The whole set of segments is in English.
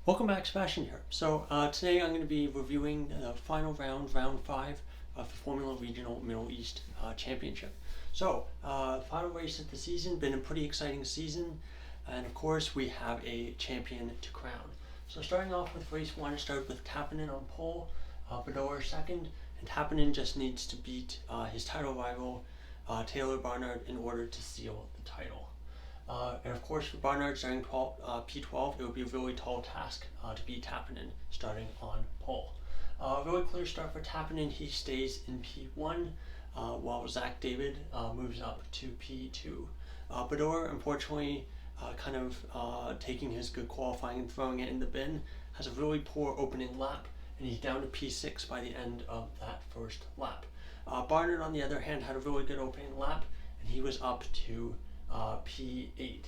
Welcome back, Sebastian here. Today I'm going to be reviewing the final round, round 5 of the Formula Regional Middle East Championship. Final race of the season, been a pretty exciting season, and of course we have a champion to crown. So starting off with race 1, start with Tappinen on pole, Bador second, and Tappinen just needs to beat his title rival, Taylor Barnard, in order to seal the title. And of course, for Barnard starting P12, it would be a really tall task to beat Tappinen starting on pole. Really clear start for Tappinen. He stays in P1, while Zach David moves up to P2. Bador, unfortunately, taking his good qualifying and throwing it in the bin, has a really poor opening lap, and he's down to P6 by the end of that first lap. Barnard, on the other hand, had a really good opening lap, and he was up to P8.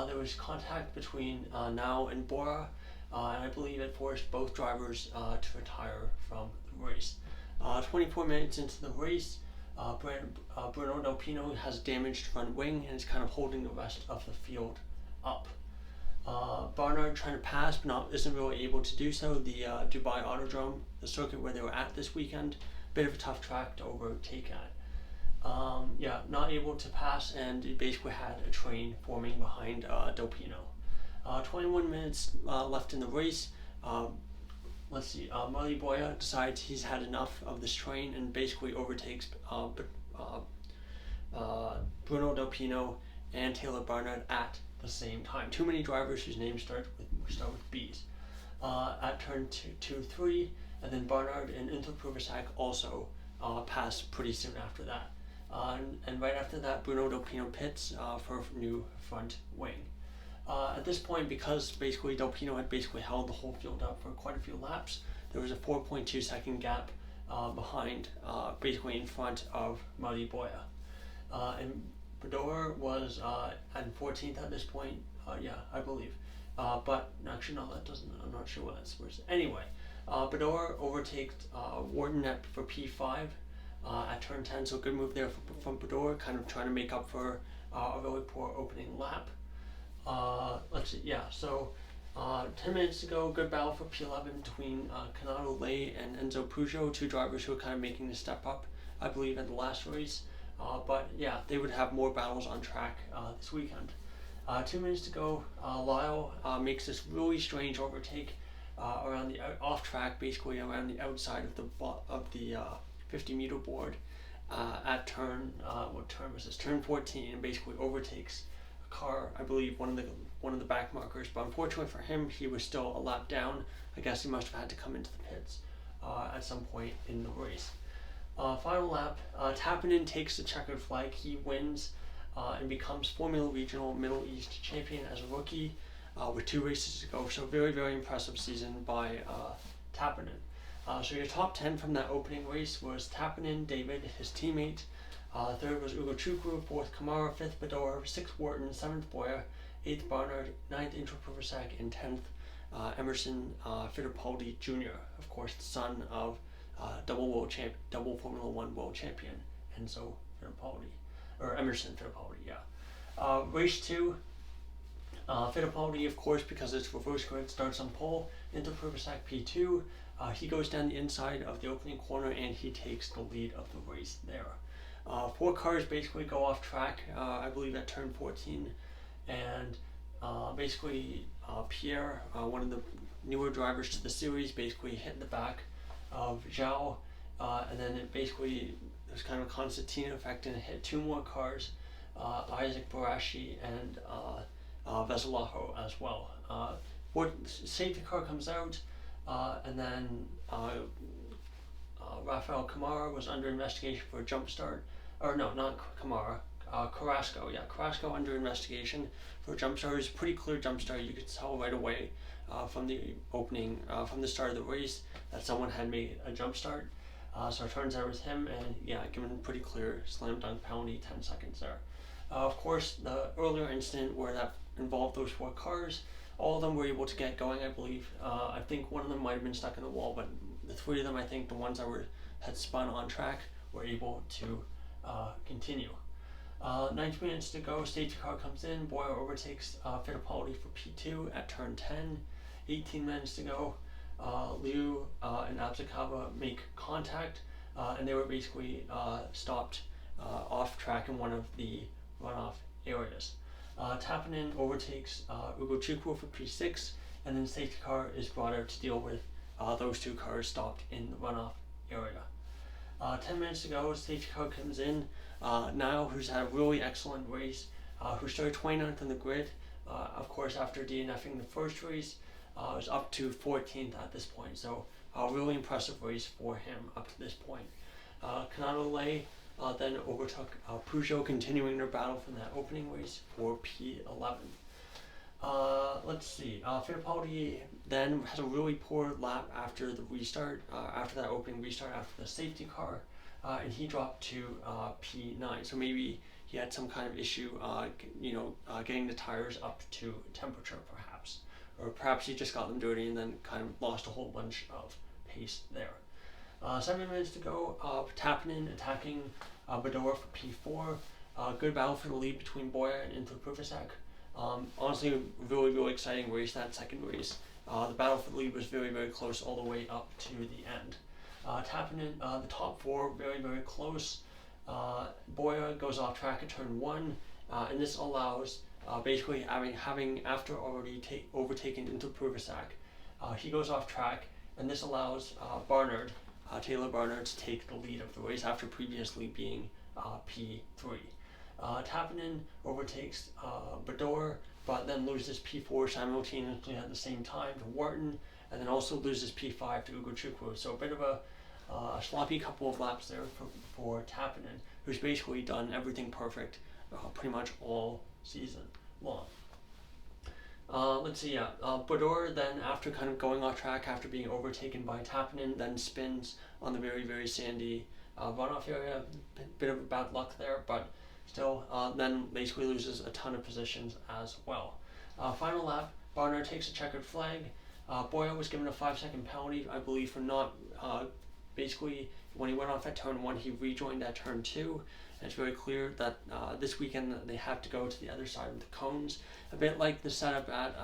There was contact between Now and Bora, and I believe it forced both drivers to retire from the race. 24 minutes into the race, Bruno Delpino has damaged front wing and is kind of holding the rest of the field up. Barnard trying to pass but isn't really able to do so. The Dubai Autodrome, the circuit where they were at this weekend, bit of a tough track to overtake at. Not able to pass, and it basically had a train forming behind Delpino. 21 minutes left in the race. Marley Boya decides he's had enough of this train and basically overtakes Bruno Delpino and Taylor Barnard at the same time. Too many drivers whose names start with B's. At turn 2-3, and then Barnard and Inter Proversac also pass pretty soon after that. And right after that, Bruno Delpino pits for a new front wing. At this point, because basically Delpino had held the whole field up for quite a few laps, there was a 4.2 second gap behind, basically in front of Marley Boya. And Bador was at 14th at this point, I believe. But actually, no, that doesn't, I'm not sure what that's supposed to. Anyway, Bador overtakes Wharton for P5. At turn 10, so good move there from Bador, kind of trying to make up for a really poor opening lap. 10 minutes to go, good battle for P11 between Canado Lay and Enzo Pujo, two drivers who are kind of making the step up, I believe, in the last race. They would have more battles on track this weekend. 2 minutes to go, Lyle makes this really strange overtake around the off track, basically around the outside of the 50-meter board at turn, what turn was this? Turn 14, and basically overtakes a car, I believe one of the back markers. But unfortunately for him, he was still a lap down. I guess he must have had to come into the pits at some point in the race. Final lap, Tappinen takes the checkered flag. He wins and becomes Formula Regional Middle East champion as a rookie with 2 races to go. So very, very impressive season by Tappinen. So your top 10 from that opening race was Tappinen, David, his teammate. Third was Ugo Chukwu, 4th Kamara, 5th Bador, 6th Wharton, 7th Boya, 8th Barnard, 9th Inter Proversac, and 10th Emerson Fittipaldi Jr., of course the son of double Formula One world champion Enzo Fittipaldi, or Emerson Fittipaldi, Race 2, Fittipaldi, of course, because it's reverse grid, starts on pole. Inter Proversac P2. He goes down the inside of the opening corner and he takes the lead of the race there. 4 cars basically go off track, I believe at turn 14, and Pierre, one of the newer drivers to the series, basically hit the back of Zhao, and then there's kind of a concertina effect and it hit 2 more cars, Isaac Barashi and Veselajo as well. Safety car comes out, and then Rafael Kamara was under investigation for a jump start. Or no, not Kamara, Carrasco. Yeah, Carrasco under investigation for a jump start. It was a pretty clear jump start. You could tell right away from the opening, from the start of the race, that someone had made a jump start. So it turns out it was him, and given a pretty clear slam dunk penalty, 10 seconds there. Of course, the earlier incident where that involved those 4 cars, all of them were able to get going, I believe. I think one of them might have been stuck in the wall, but the 3 of them, I think the ones that had spun on track, were able to continue. 90 minutes to go, safety car comes in, Boya overtakes Fittipaldi for P2 at turn 10, 18 minutes to go, Liu and Absakaba make contact, and they were basically stopped off track in one of the runoff areas. Tappanen overtakes Ugo Chukwu for P6, and then safety car is brought out to deal with those two cars stopped in the runoff area. 10 minutes ago, safety car comes in. Niall, who's had a really excellent race, who started 29th on the grid, of course, after DNFing the first race, was up to 14th at this point. So, a really impressive race for him up to this point. Kanado Lay then overtook Peugeot, continuing their battle from that opening race for P11. Let's see. Fittipaldi then has a really poor lap after the restart, after that opening restart, after the safety car, and he dropped to P9. So maybe he had some kind of issue, getting the tires up to temperature, perhaps, or perhaps he just got them dirty and then kind of lost a whole bunch of pace there. 7 minutes to go. Tappanen attacking Bador for P4. Good battle for the lead between Boya and Inter-Pruvasak. Honestly, really, really exciting race, that second race. The battle for the lead was very, very close all the way up to the end. Tappanen, the top four, very, very close. Boya goes off track at turn 1, and this allows, basically having after already overtaken Inter-Pruvasak, he goes off track, and this allows Barnard, Taylor Barnard, to take the lead of the race after previously being P3. Tappanen overtakes Bador, but then loses P4 simultaneously at the same time to Wharton, and then also loses P5 to Ugo Chukwu. So a bit of a sloppy couple of laps there for Tappanen, who's basically done everything perfect pretty much all season long. Let's see, Bador then, after kind of going off track after being overtaken by Tappanen, then spins on the very, very sandy runoff area. Bit of bad luck there, but still, then basically loses a ton of positions as well. Final lap, Barnard takes a checkered flag. Boya was given a 5-second penalty, I believe, for not, basically, when he went off at turn 1, he rejoined at turn 2. And it's very clear that this weekend they have to go to the other side of the cones. A bit like the setup at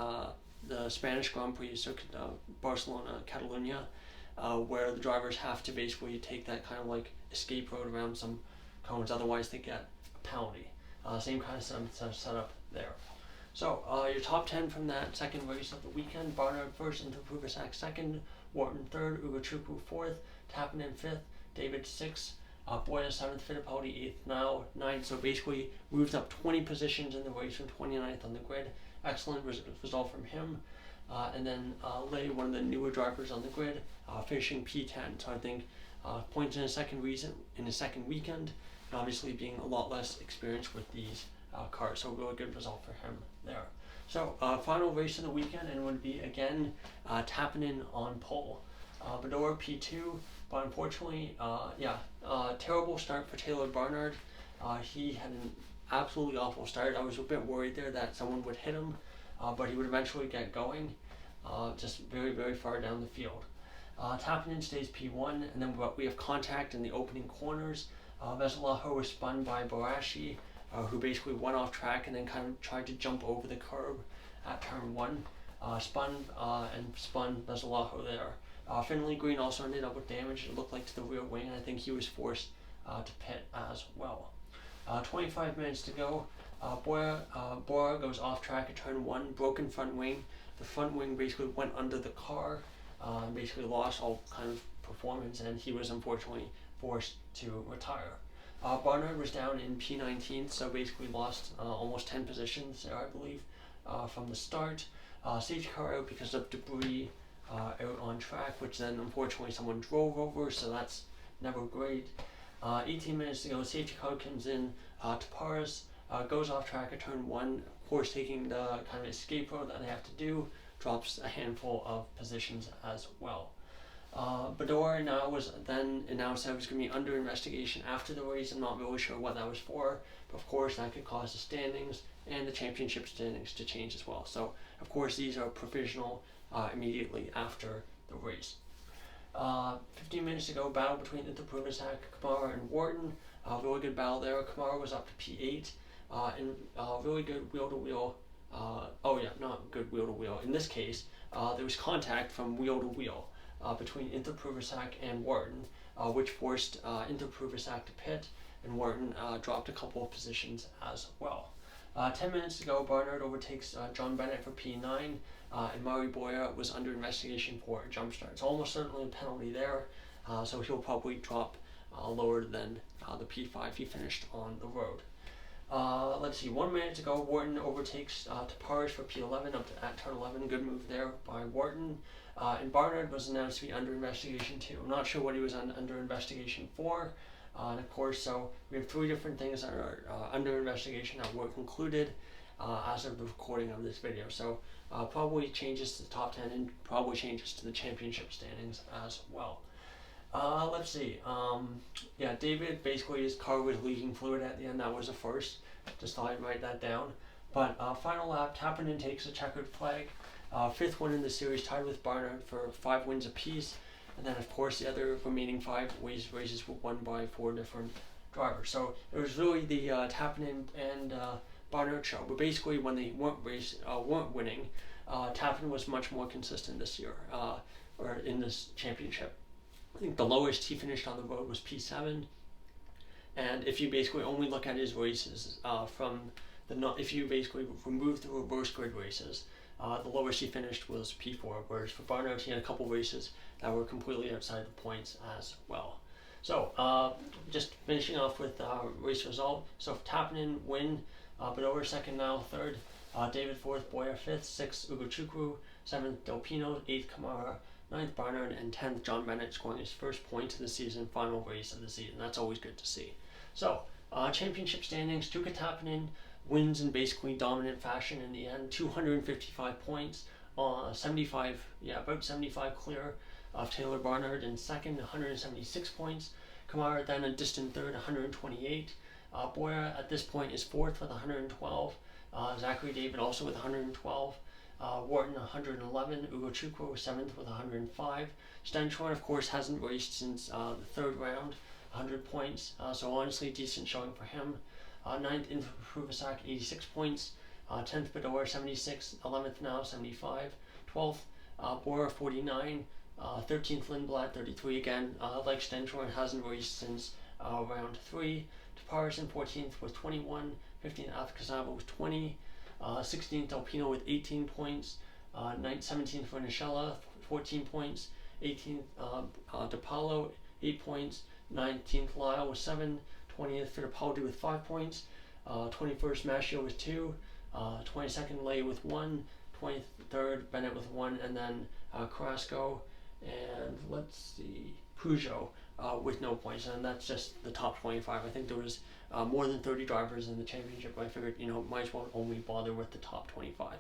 the Spanish Grand Prix Circuit, Barcelona, Catalunya, where the drivers have to basically take that kind of like escape road around some cones, otherwise they get a penalty. Same kind of setup there. So your top 10 from that second race of the weekend: Barnard first, Inter-Pruvasak second, Wharton third, Ugo Chukwu fourth, Tappanen fifth, David sixth, Boya 7th, Fittipaldi 8th, now 9th. So basically moved up 20 positions in the race from 29th on the grid. Excellent result from him. And then Lay, one of the newer drivers on the grid, finishing P10. So I think points in a second weekend, and obviously being a lot less experienced with these cars. So really good result for him there. So final race of the weekend, and it would be again Tappanen on pole. Bador P2, but unfortunately, terrible start for Taylor Barnard. He had an absolutely awful start. I was a bit worried there that someone would hit him, but he would eventually get going, just very, very far down the field. Tappanen stays P1, and then we have contact in the opening corners. Veselaho was spun by Borashi, who basically went off track and then kind of tried to jump over the curb at turn 1. Spun Veselaho there. Finley Green also ended up with damage, it looked like, to the rear wing, and I think he was forced to pit as well. 25 minutes to go. Bora goes off track at turn 1, broken front wing. The front wing basically went under the car, and basically lost all kind of performance, and he was unfortunately forced to retire. Barnard was down in P19, so basically lost almost 10 positions there, I believe, from the start. Safety car out because of debris out on track, which then unfortunately someone drove over, so that's never great. 18 minutes to go, safety car comes in to Paris, goes off track at turn 1, of course taking the kind of escape road that they have to do, drops a handful of positions as well. Bador now was then announced that it was going to be under investigation after the race. I'm not really sure what that was for, but of course that could cause the standings and the championship standings to change as well. So of course these are provisional immediately after the race. 15 minutes to go, battle between Inter-Pruvasak, Kamara, and Wharton. Really good battle there. Kamara was up to P8, and really good wheel-to-wheel. Not good wheel-to-wheel. In this case, there was contact from wheel to wheel between Inter Pruvasak and Wharton, which forced Inter Pruvasak to pit, and Wharton dropped a couple of positions as well. 10 minutes ago, Barnard overtakes John Bennett for P9, and Murray Boyer was under investigation for a jump start. It's almost certainly a penalty there, so he'll probably drop lower than the P5 he finished on the road. Let's see, 1 minute to go, Wharton overtakes Taparis for P11 up at turn 11. Good move there by Wharton. And Barnard was announced to be under investigation too. I'm not sure what he was under investigation for. And of course, so we have 3 different things that are under investigation that were concluded as of the recording of this video. So probably changes to the top 10 and probably changes to the championship standings as well. Let's see. Yeah, David, basically his car was leaking fluid at the end. That was a first. Just thought I'd write that down. But final lap, Tappinen takes a checkered flag. 5th win in the series, tied with Barnard for 5 wins apiece. And then, of course, the other remaining 5 races were won by 4 different drivers. So it was really the Tappinen and Barnard show. But basically, when they weren't winning, Tappinen was much more consistent this year, or in this championship. I think the lowest he finished on the road was P7. And if you basically only look at his races if you basically remove the reverse grid races, the lowest he finished was P4, whereas for Barnard he had a couple races that were completely outside the points as well. So just finishing off with race result. So Tappinen win, Bedover second, now third, David fourth, Boyer fifth, 6th Ugochukwu, 7th Delpino, 8th Kamara, 9th Barnard, and 10th John Bennett, scoring his first point of the season, final race of the season. That's always good to see. So championship standings, Tuukka Tappinen wins in basically dominant fashion in the end, 255 points, about 75 clear of Taylor Barnard in second, 176 points. Kamara then a distant third, 128. Boyer at this point is fourth with 112. Zachary David also with 112. Wharton 111. Ugochukwu was 7th with 105. Stenshorn, of course, hasn't raced since the 3rd round, 100 points. So honestly, decent showing for him. 9th Inter Pruvasak, 86 points. 10th Bedour, 76. 11th now, 75. 12th Boyer, 49. 13th Lindblad, 33 again. Like Stenshorn, hasn't raced since round 3. Taparis in 14th with 21. 15th Afkazava with 20. 16th Delpino with 18 points. 17th Vernicella, 14 points. 18th DePaulo, 8 points. 19th Lyle with 7. 20th Fittipaldi with 5 points. 21st Maschio with 2. 22nd Lay with 1. 23rd Bennett with 1. And then Carrasco and let's see, Peugeot with no points. And that's just the top 25. I think there was more than 30 drivers in the championship. I figured, might as well only bother with the top 25.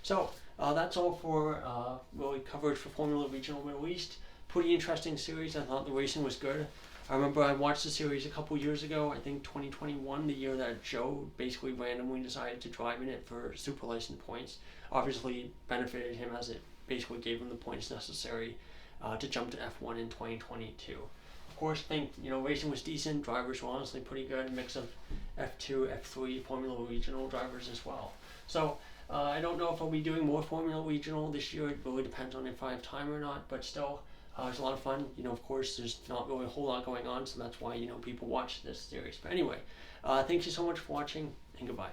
So that's all for really coverage for Formula Regional Middle East. Pretty interesting series. I thought the racing was good. I remember I watched the series a couple years ago, I think 2021, the year that Joe basically randomly decided to drive in it for super license points. Obviously benefited him as it basically gave him the points necessary to jump to F1 in 2022. Of course, I think racing was decent. Drivers were honestly pretty good. A mix of F2, F3, Formula Regional drivers as well. So I don't know if I'll be doing more Formula Regional this year. It really depends on if I have time or not. But still, it's a lot of fun. Of course, there's not really a whole lot going on, so that's why people watch this series. But anyway, thank you so much for watching, and goodbye.